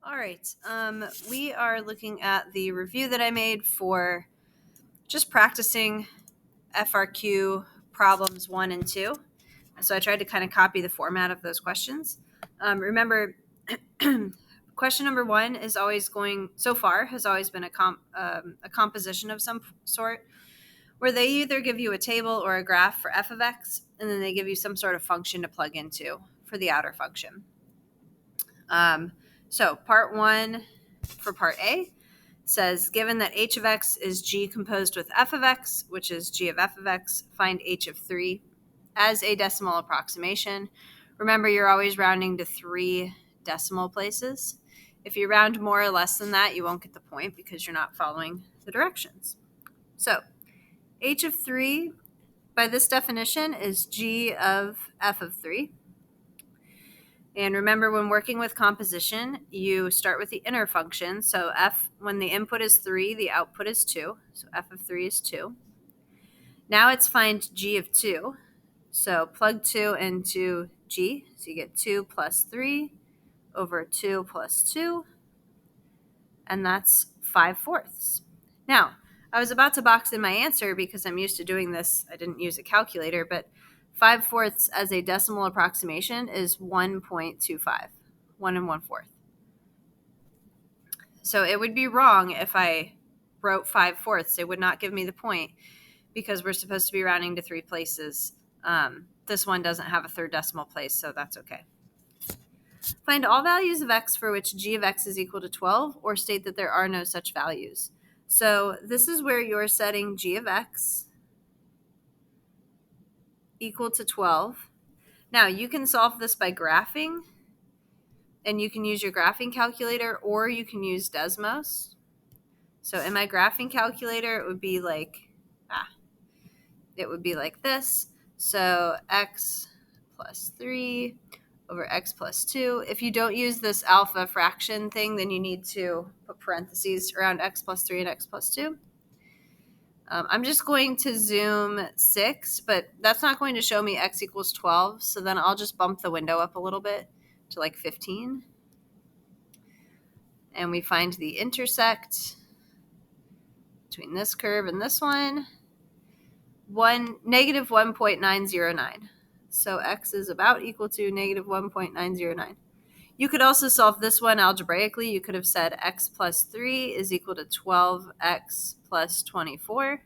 All right. We are looking at the review that I made for just practicing FRQ problems 1 and 2. So I tried to kind of copy the format of those questions. Remember, question number 1 is always has always been a composition of some sort, where they either give you a table or a graph for f of x, and then they give you some sort of function to plug into for the outer function. So part 1 for part A says, given that h of x is g composed with f of x, which is g of f of x, find h of 3 as a decimal approximation. Remember, you're always rounding to 3 decimal places. If you round more or less than that, you won't get the point because you're not following the directions. So h of 3, by this definition, is g of f of 3. And remember, when working with composition, you start with the inner function. So f, when the input is 3, the output is 2. So f of 3 is 2. Now it's find g of 2. So plug 2 into g. So you get 2 plus 3 over 2 plus 2. And that's 5/4. Now, I was about to box in my answer because I'm used to doing this. I didn't use a calculator, but 5/4 as a decimal approximation is 1.25, 1 1/4. So it would be wrong if I wrote 5/4. It would not give me the point because we're supposed to be rounding to 3 places. This one doesn't have a third decimal place, so that's okay. Find all values of x for which g of x is equal to 12, or state that there are no such values. So this is where you're setting g of x equal to 12. Now, you can solve this by graphing, and you can use your graphing calculator, or you can use Desmos. So in my graphing calculator, it would be like this. So x plus 3 over x plus 2. If you don't use this alpha fraction thing, then you need to put parentheses around x plus 3 and x plus 2. I'm just going to zoom 6, but that's not going to show me x equals 12. So then I'll just bump the window up a little bit to like 15. And we find the intersect between this curve and this one, negative 1.909. So x is about equal to negative 1.909. You could also solve this one algebraically. You could have said x plus 3 is equal to 12x plus 24.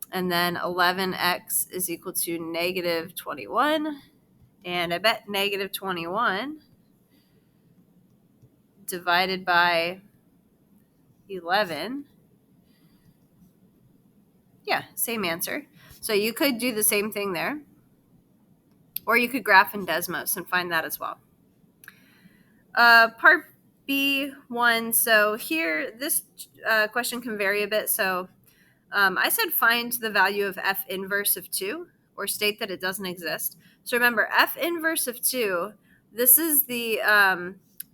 And then 11x is equal to negative 21. And I bet negative 21 divided by 11. Yeah, same answer. So you could do the same thing there. Or you could graph in Desmos and find that as well. Part B1. So here, this question can vary a bit. So I said find the value of f inverse of 2, or state that it doesn't exist. So remember, f inverse of 2, this is the,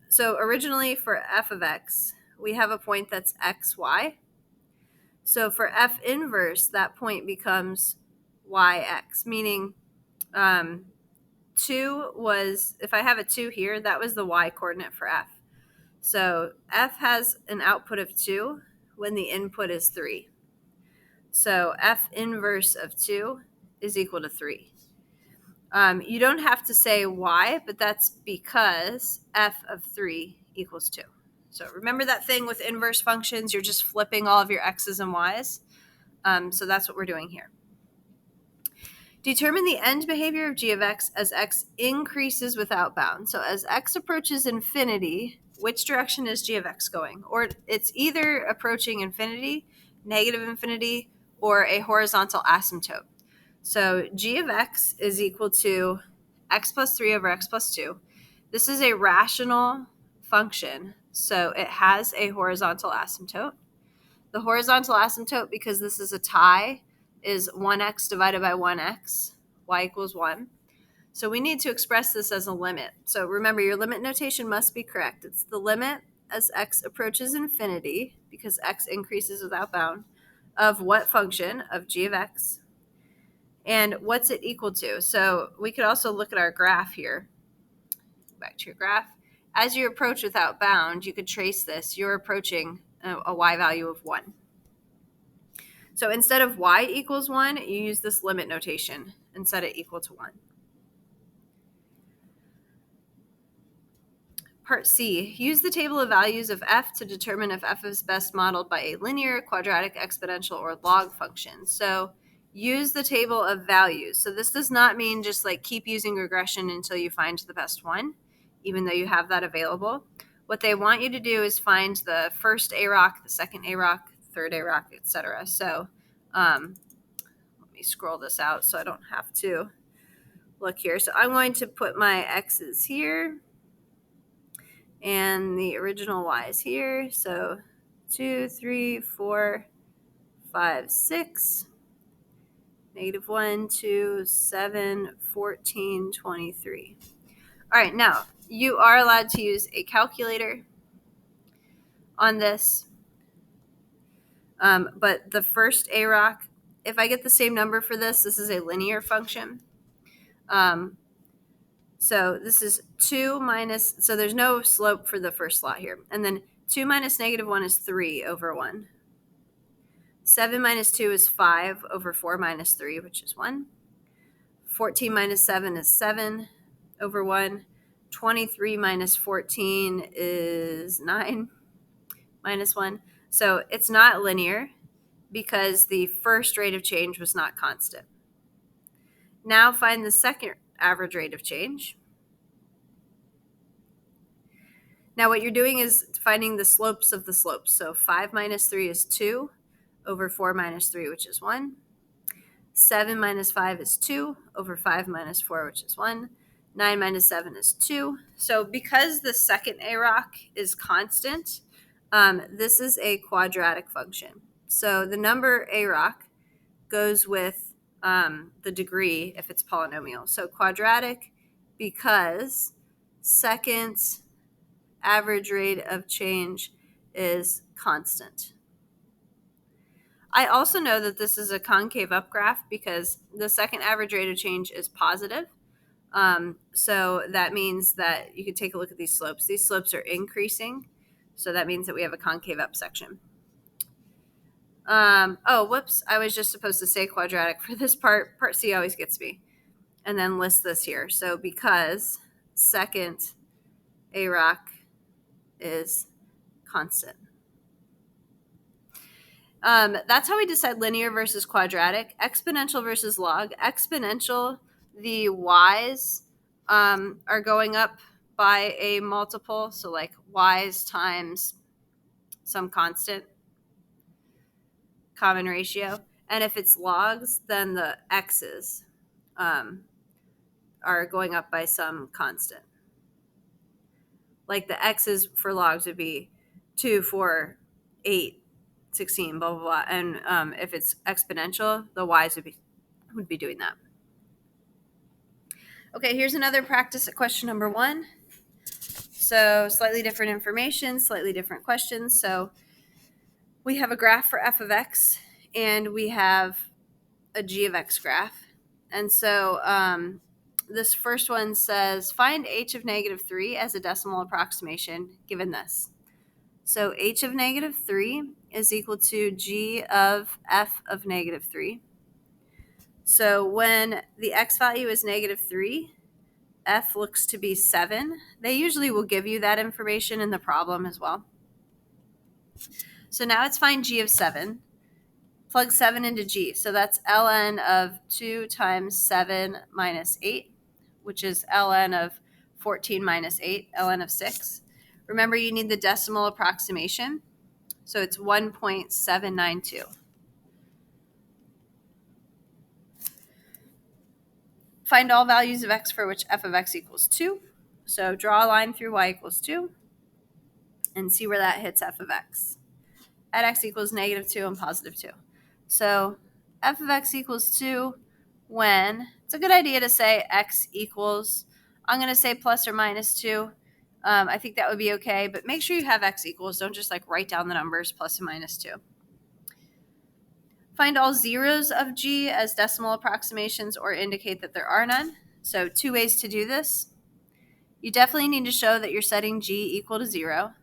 so originally for f of x, we have a point that's xy. So for f inverse, that point becomes yx, meaning 2 was, if I have a 2 here, that was the y coordinate for f. So f has an output of 2 when the input is 3. So f inverse of 2 is equal to 3. You don't have to say why, but that's because f of 3 equals 2. So remember that thing with inverse functions, you're just flipping all of your x's and y's. So that's what we're doing here. Determine the end behavior of g of x as x increases without bound. So as x approaches infinity, which direction is g of x going? Or it's either approaching infinity, negative infinity, or a horizontal asymptote. So g of x is equal to x plus 3 over x plus 2. This is a rational function, so it has a horizontal asymptote. The horizontal asymptote, because this is a tie, is 1x divided by 1x, y equals 1. So we need to express this as a limit. So remember, your limit notation must be correct. It's the limit as x approaches infinity, because x increases without bound, of what function? Of g of x. And what's it equal to? So we could also look at our graph here. Back to your graph. as you approach without bound, you could trace this. You're approaching a y value of 1. So instead of y equals 1, you use this limit notation and set it equal to 1. Part C, use the table of values of f to determine if f is best modeled by a linear, quadratic, exponential, or log function. So use the table of values. So this does not mean just like keep using regression until you find the best one, even though you have that available. What they want you to do is find the first AROC, the second AROC, third AROC, etc. So let me scroll this out so I don't have to look here. So I'm going to put my x's here and the original y's here. So 2, 3, 4, 5, 6, -1, 2, 7, 14, 23. All right, now you are allowed to use a calculator on this. But the first AROC, if I get the same number for this is a linear function. So this is 2 minus, so there's no slope for the first slot here. And then 2 minus -1 is 3 over 1. 7 minus 2 is 5 over 4 minus 3, which is 1. 14 minus 7 is 7 over 1. 23 minus 14 is 9 minus 1. So it's not linear because the first rate of change was not constant. Now find the second average rate of change. Now what you're doing is finding the slopes of the slopes. So 5 minus 3 is 2 over 4 minus 3, which is 1. 7 minus 5 is 2 over 5 minus 4, which is 1. 9 minus 7 is 2. So because the second AROC is constant, this is a quadratic function. So the number AROC goes with the degree if it's polynomial. So quadratic because second average rate of change is constant. I also know that this is a concave up graph because the second average rate of change is positive. So that means that you can take a look at these slopes. These slopes are increasing. So that means that we have a concave up section. Oh, whoops. I was just supposed to say quadratic for this part. Part C always gets me. And then list this here. So because second AROC is constant. That's how we decide linear versus quadratic. Exponential versus log. Exponential, the y's are going up by a multiple. So like y's times some constant, common ratio. And if it's logs, then the x's are going up by some constant. Like the x's for logs would be 2, 4, 8, 16, blah, blah, blah. And if it's exponential, the y's would be doing that. Okay, here's another practice at question number 1. So slightly different information, slightly different questions. So we have a graph for f of x, and we have a g of x graph. And so this first one says, find h of -3 as a decimal approximation given this. So h of -3 is equal to g of f of -3. So when the x value is -3, f looks to be 7. They usually will give you that information in the problem as well. So now it's find g of 7. Plug 7 into g. So that's ln of 2 times 7 minus 8, which is ln of 14 minus 8, ln of 6. Remember, you need the decimal approximation. So it's 1.792. Find all values of x for which f of x equals 2. So draw a line through y equals 2 and see where that hits f of x. At x equals -2 and +2. So f of x equals 2 when, it's a good idea to say x equals, I'm going to say plus or minus 2. I think that would be okay, but make sure you have x equals. Don't just like write down the numbers plus and minus 2. Find all zeros of g as decimal approximations or indicate that there are none. So 2 ways to do this. You definitely need to show that you're setting g equal to 0.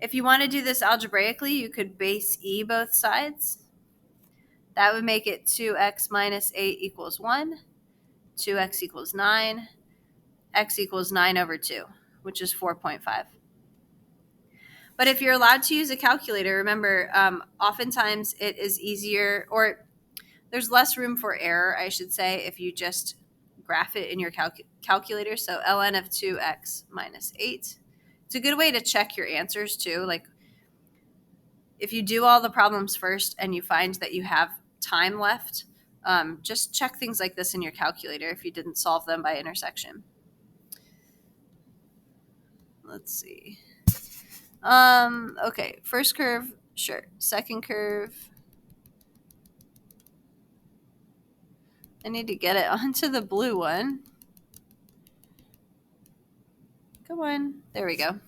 If you want to do this algebraically, you could base e both sides. That would make it 2x minus 8 equals 1, 2x equals 9, x equals 9 over 2, which is 4.5. But if you're allowed to use a calculator, remember, oftentimes it is easier, or there's less room for error, I should say, if you just graph it in your calculator. So ln of 2x minus 8. It's a good way to check your answers too. Like if you do all the problems first and you find that you have time left, just check things like this in your calculator if you didn't solve them by intersection. Let's see. Okay, first curve, sure. Second curve. I need to get it onto the blue one. Come on. There we go.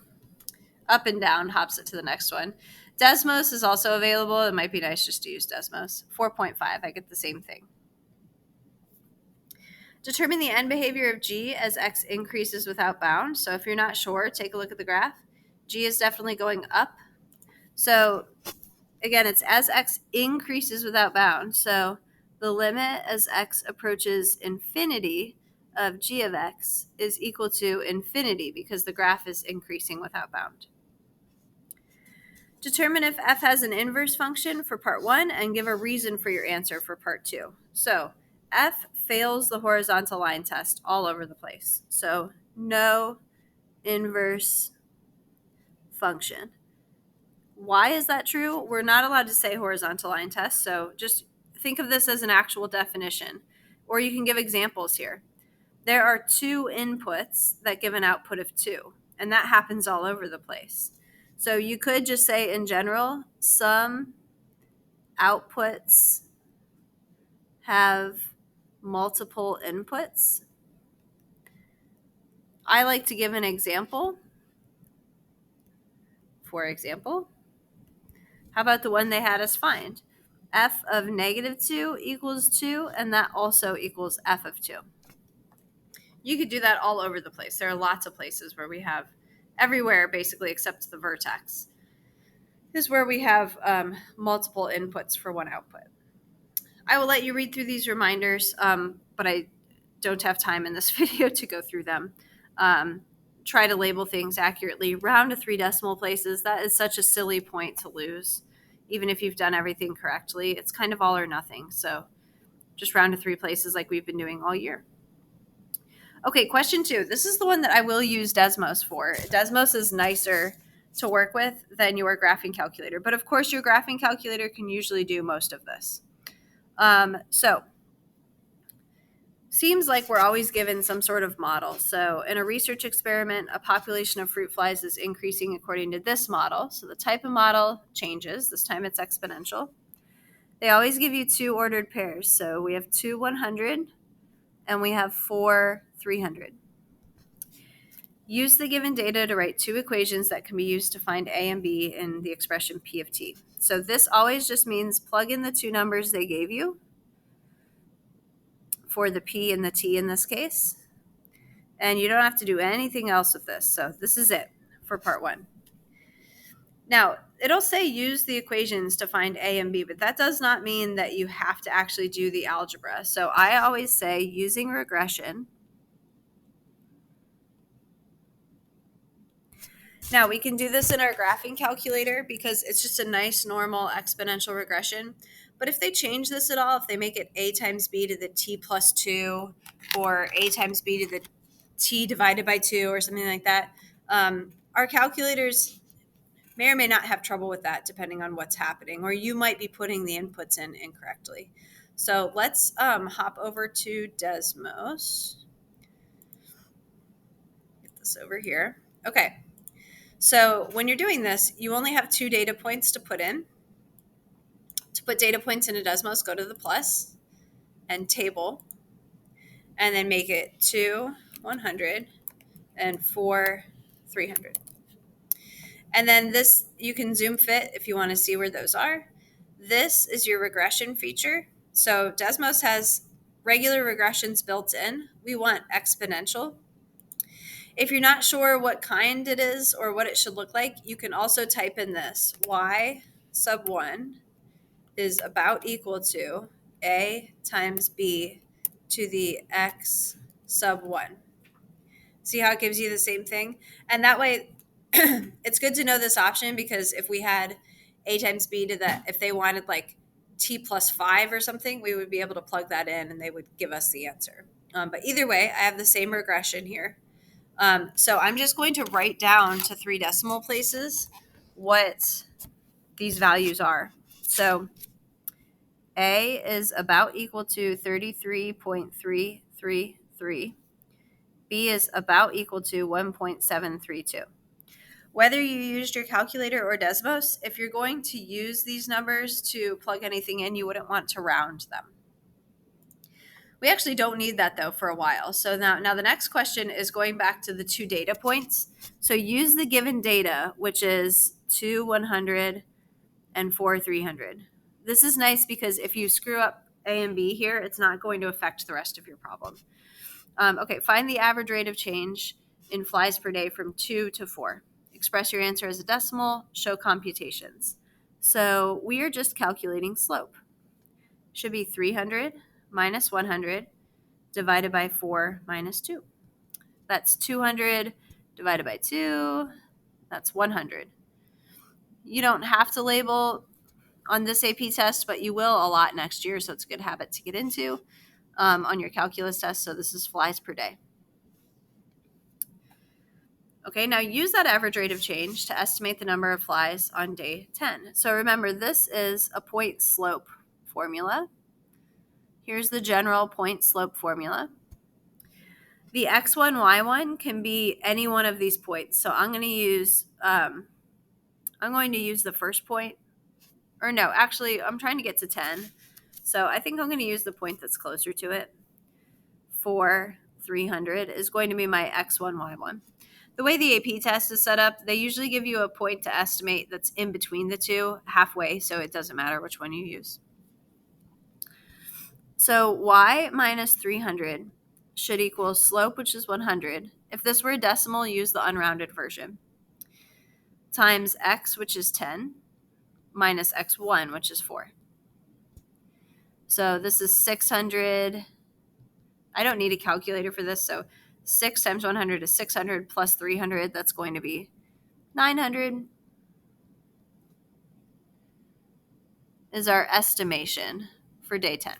Up and down hops it to the next one. Desmos is also available. It might be nice just to use Desmos. 4.5, I get the same thing. Determine the end behavior of g as x increases without bound. So if you're not sure, take a look at the graph. G is definitely going up. So again, it's as x increases without bound. So the limit as x approaches infinity of g of x is equal to infinity because the graph is increasing without bound. Determine if f has an inverse function for part 1 and give a reason for your answer for part 2. So f fails the horizontal line test all over the place. So no inverse function. Why is that true? We're not allowed to say horizontal line test, so just think of this as an actual definition. Or you can give examples here. There are 2 inputs that give an output of 2, and that happens all over the place. So you could just say in general, some outputs have multiple inputs. I like to give an example. For example, how about the one they had us find? F of negative 2 equals 2, and that also equals f of 2. You could do that all over the place. There are lots of places where we have, everywhere basically except the vertex, is where we have multiple inputs for one output. I will let you read through these reminders, but I don't have time in this video to go through them. Try to label things accurately. Round to 3 decimal places. That is such a silly point to lose. Even if you've done everything correctly, it's kind of all or nothing. So just round to 3 places like we've been doing all year. Okay, question 2. This is the one that I will use Desmos for. Desmos is nicer to work with than your graphing calculator. But of course, your graphing calculator can usually do most of this. So seems like we're always given some sort of model. So in a research experiment, a population of fruit flies is increasing according to this model. So the type of model changes. This time it's exponential. They always give you 2 ordered pairs. So we have 2 100 and we have 4 300. Use the given data to write 2 equations that can be used to find a and b in the expression p of t. So this always just means plug in the 2 numbers they gave you for the p and the t in this case. And you don't have to do anything else with this. So this is it for part 1. Now, it'll say use the equations to find a and b, but that does not mean that you have to actually do the algebra. So I always say using regression. Now, we can do this in our graphing calculator because it's just a nice normal exponential regression. But if they change this at all, if they make it a times b to the t plus 2 or a times b to the t divided by 2 or something like that, our calculators may or may not have trouble with that depending on what's happening, or you might be putting the inputs in incorrectly. So let's hop over to Desmos. Get this over here. Okay. So when you're doing this, you only have 2 data points to put in. To put data points into Desmos, go to the plus and table, and then make it 2 100 and 4 300. And then this, you can zoom fit if you want to see where those are. This is your regression feature. So Desmos has regular regressions built in. We want exponential. If you're not sure what kind it is or what it should look like, you can also type in this. Y sub 1 is about equal to A times B to the X sub 1. See how it gives you the same thing? And that way, it's good to know this option, because if we had A times B to the, if they wanted like T plus 5 or something, we would be able to plug that in and they would give us the answer. But either way, I have the same regression here. So I'm just going to write down to 3 decimal places what these values are. So A is about equal to 33.333. B is about equal to 1.732. Whether you used your calculator or Desmos, if you're going to use these numbers to plug anything in, you wouldn't want to round them. We actually don't need that though for a while. So now the next question is going back to the 2 data points. So use the given data, which is 2 100 and 4 300. This is nice because if you screw up A and B here, it's not going to affect the rest of your problem. Okay, find the average rate of change in flies per day from 2 to 4. Express your answer as a decimal, show computations. So we are just calculating slope. Should be 300 minus 100 divided by 4 minus 2. That's 200 divided by 2. That's 100. You don't have to label on this AP test, but you will a lot next year, so it's a good habit to get into on your calculus test. So this is flies per day. Okay, now use that average rate of change to estimate the number of flies on day 10. So remember, this is a point slope formula. Here's the general point slope formula. The x1, y1 can be any one of these points. So I'm going to use the first point. Or no, actually, I'm trying to get to 10. So I think I'm going to use the point that's closer to it. 4, 300 is going to be my x1, y1. The way the AP test is set up, they usually give you a point to estimate that's in between the two, halfway, so it doesn't matter which one you use. So y minus 300 should equal slope, which is 100. If this were a decimal, use the unrounded version. Times x, which is 10, minus x1, which is 4. So this is 600. I don't need a calculator for this, so 6 times 100 is 600 plus 300. That's going to be 900 is our estimation for day 10.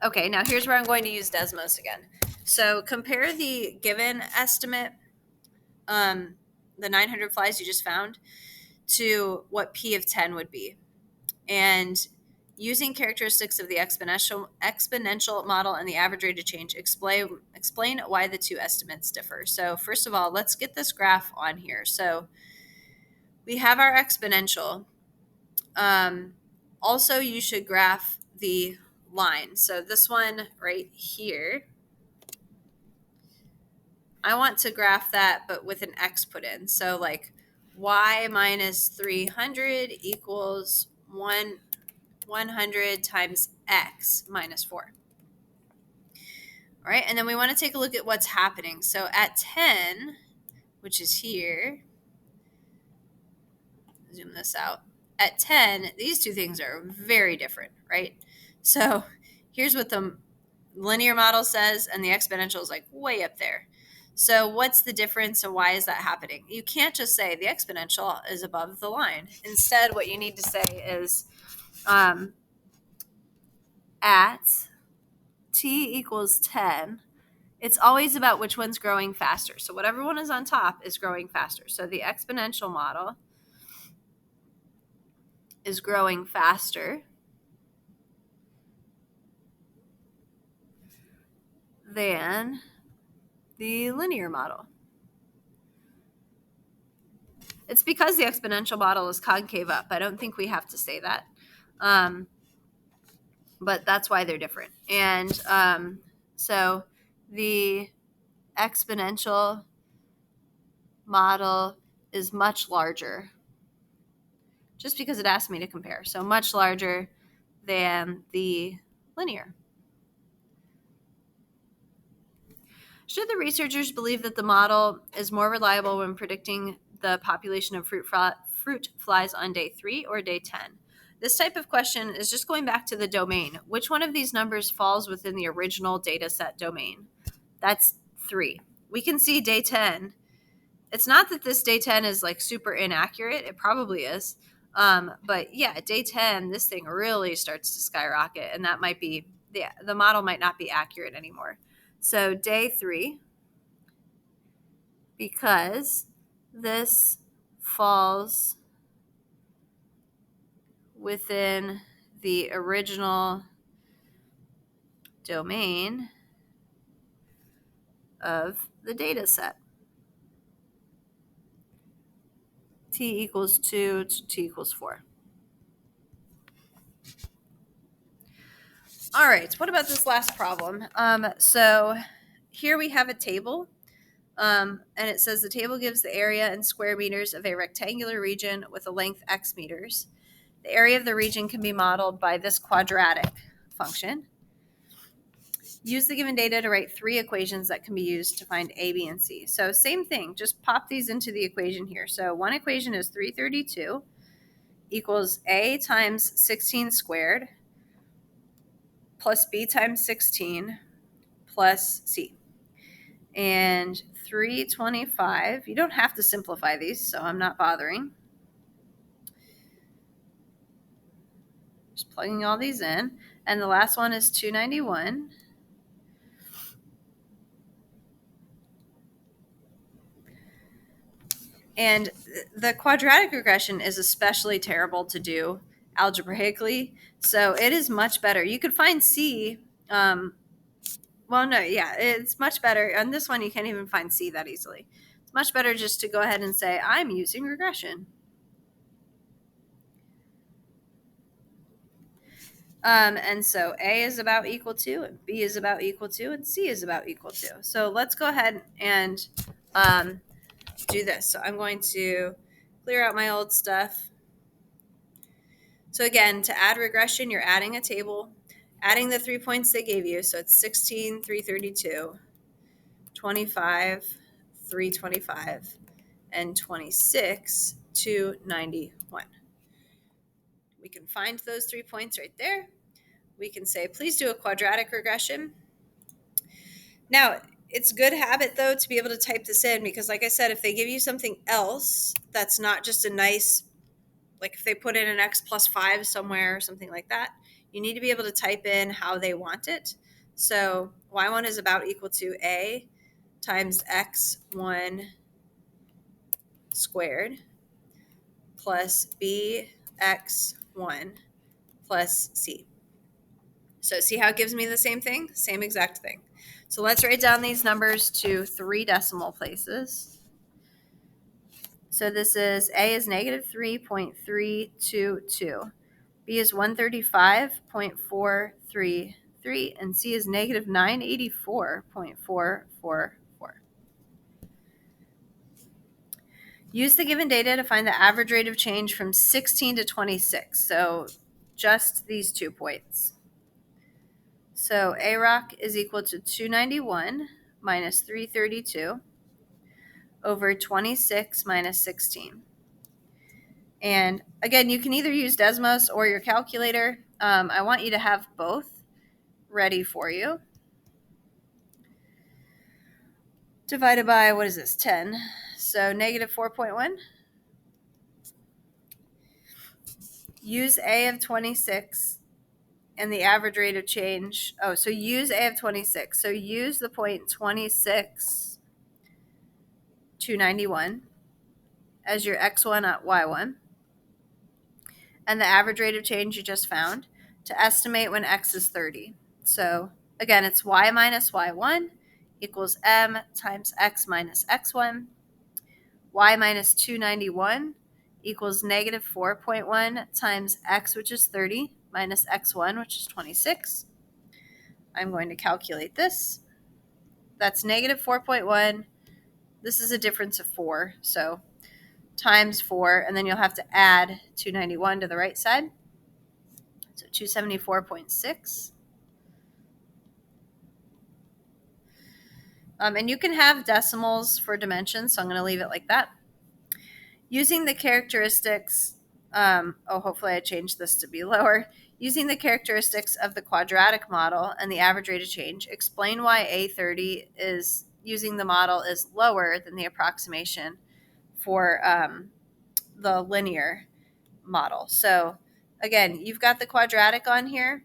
Okay, now here's where I'm going to use Desmos again. So compare the given estimate, the 900 flies you just found, to what P of 10 would be. And using characteristics of the exponential model and the average rate of change, explain why the two estimates differ. So first of all, let's get this graph on here. So we have our exponential. Also, you should graph the line. So this one right here, I want to graph that, but with an x put in. So like y minus 300 equals 100 times x minus 4. All right, and then we want to take a look at what's happening. So at 10, which is here, zoom this out. At 10, these two things are very different, right? So here's what the linear model says, and the exponential is like way up there. So what's the difference and why is that happening? You can't just say the exponential is above the line. Instead, what you need to say is at t equals 10, it's always about which one's growing faster. So whatever one is on top is growing faster. So the exponential model is growing faster than the linear model. It's because the exponential model is concave up. I don't think we have to say that. But that's why they're different. And so the exponential model is much larger, just because it asked me to compare. So much larger than the linear. Should the researchers believe that the model is more reliable when predicting the population of fruit flies on day 3 or day 10? This type of question is just going back to the domain. Which one of these numbers falls within the original data set domain? That's 3. We can see day 10. It's not that this day 10 is like super inaccurate. It probably is. But yeah, day 10, this thing really starts to skyrocket, and that might be, the model might not be accurate anymore. So day 3, because this falls within the original domain of the data set. T equals 2 to T equals 4. All right, what about this last problem? So here we have a table, and it says the table gives the area in square meters of a rectangular region with a length x meters. The area of the region can be modeled by this quadratic function. Use the given data to write 3 equations that can be used to find A, B, and C. So same thing, just pop these into the equation here. So one equation is 332 equals A times 16 squared plus B times 16 plus C. And 325, you don't have to simplify these, so I'm not bothering. Just plugging all these in. And the last one is 291. And the quadratic regression is especially terrible to do algebraically. So it is much better. You could find C. It's much better. On this one, you can't even find C that easily. It's much better just to go ahead and say, I'm using regression. And so A is about equal to, and B is about equal to, and C is about equal to. So let's go ahead and do this. So I'm going to clear out my old stuff. So again, to add regression, you're adding a table, adding the 3 points they gave you. So it's 16, 332, 25, 325, and 26, 291. We can find those 3 points right there. We can say, please do a quadratic regression. Now, it's a good habit, though, to be able to type this in because, like I said, if they give you something else that's not just a nice, like if they put in an x plus 5 somewhere or something like that, you need to be able to type in how they want it. So y1 is about equal to a times x1 squared plus bx1 plus c. So see how it gives me the same thing? Same exact thing. So let's write down these numbers to 3 decimal places. So this is A is negative 3.322. B is 135.433. And C is negative 984.444. Use the given data to find the average rate of change from 16 to 26. So just these 2 points. So A rock is equal to 291 minus 332 over 26 minus 16. And again, you can either use Desmos or your calculator. I want you to have both ready for you. Divided by, what is this, 10. So negative 4.1. Use A of 26 and the average rate of change. Oh, so use A of 26. So use the point 26, 291 as your x1 at y1. And the average rate of change you just found to estimate when x is 30. So again, it's y minus y1 equals m times x minus x1. Y minus 291 equals negative 4.1 times x, which is 30, minus x1, which is 26. I'm going to calculate this. That's negative 4.1. This is a difference of 4, so times 4, and then you'll have to add 291 to the right side. So 274.6. And you can have decimals for dimensions, so I'm going to leave it like that. Using the characteristics, hopefully I changed this to be lower. Using the characteristics of the quadratic model and the average rate of change, explain why A30 is using the model is lower than the approximation for the linear model. So again, you've got the quadratic on here.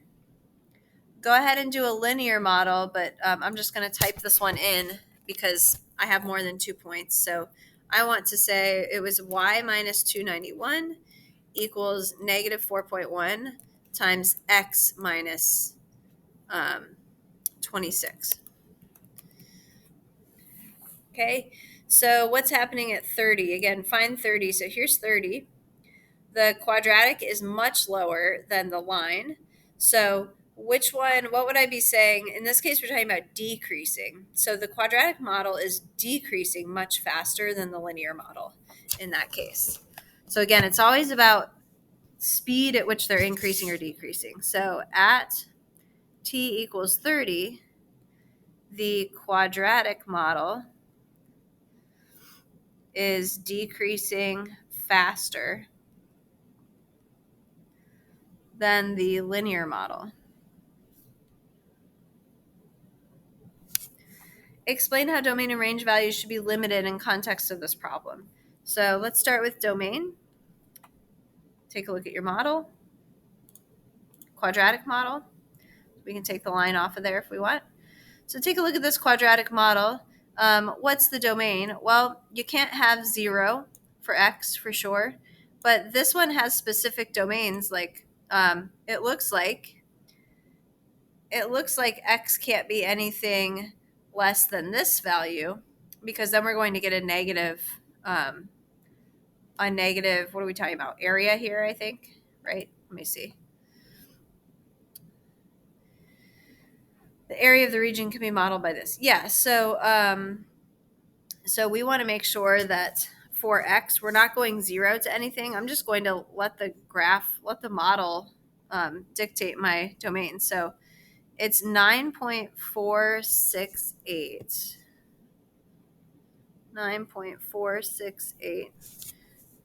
Go ahead and do a linear model, but I'm just going to type this one in because I have more than 2 points. So I want to say it was y minus 291 equals negative 4.1 times x minus 26. Okay, so what's happening at 30? Again, find 30. So here's 30. The quadratic is much lower than the line. So which one, what would I be saying? In this case, we're talking about decreasing. So the quadratic model is decreasing much faster than the linear model in that case. So again, it's always about speed at which they're increasing or decreasing. So at t equals 30, the quadratic model is decreasing faster than the linear model. Explain how domain and range values should be limited in context of this problem. So let's start with domain. Take a look at your model, quadratic model. We can take the line off of there if we want. So take a look at this quadratic model. What's the domain? Well, you can't have 0 for x for sure, but this one has specific domains. Like it looks like x can't be anything less than this value, because then we're going to get a negative, what are we talking about? Area here, I think, right? Let me see. The area of the region can be modeled by this. Yeah, so we want to make sure that for x, we're not going 0 to anything. I'm just going to let the model dictate my domain. So it's 9.468. 9.468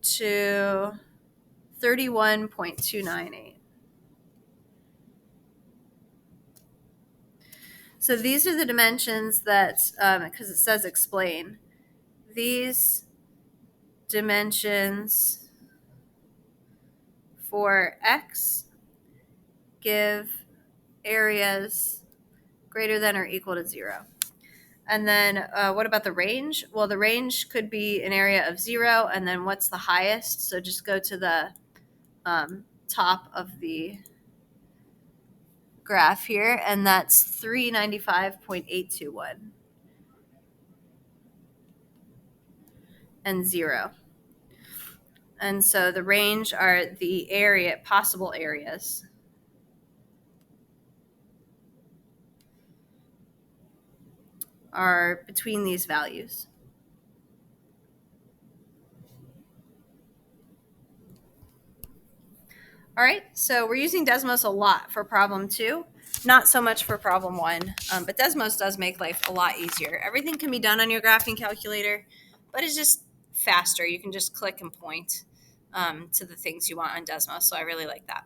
to 31.298. So these are the dimensions that, because it says explain, these dimensions for x give areas greater than or equal to 0. And then what about the range? Well, the range could be an area of 0, and then what's the highest? So just go to the top of the graph here, and that's 395.821 and 0. And so the range are the possible areas. Are between these values. All right, so we're using Desmos a lot for problem 2, not so much for problem 1, but Desmos does make life a lot easier. Everything can be done on your graphing calculator, but it's just faster. You can just click and point to the things you want on Desmos, so I really like that.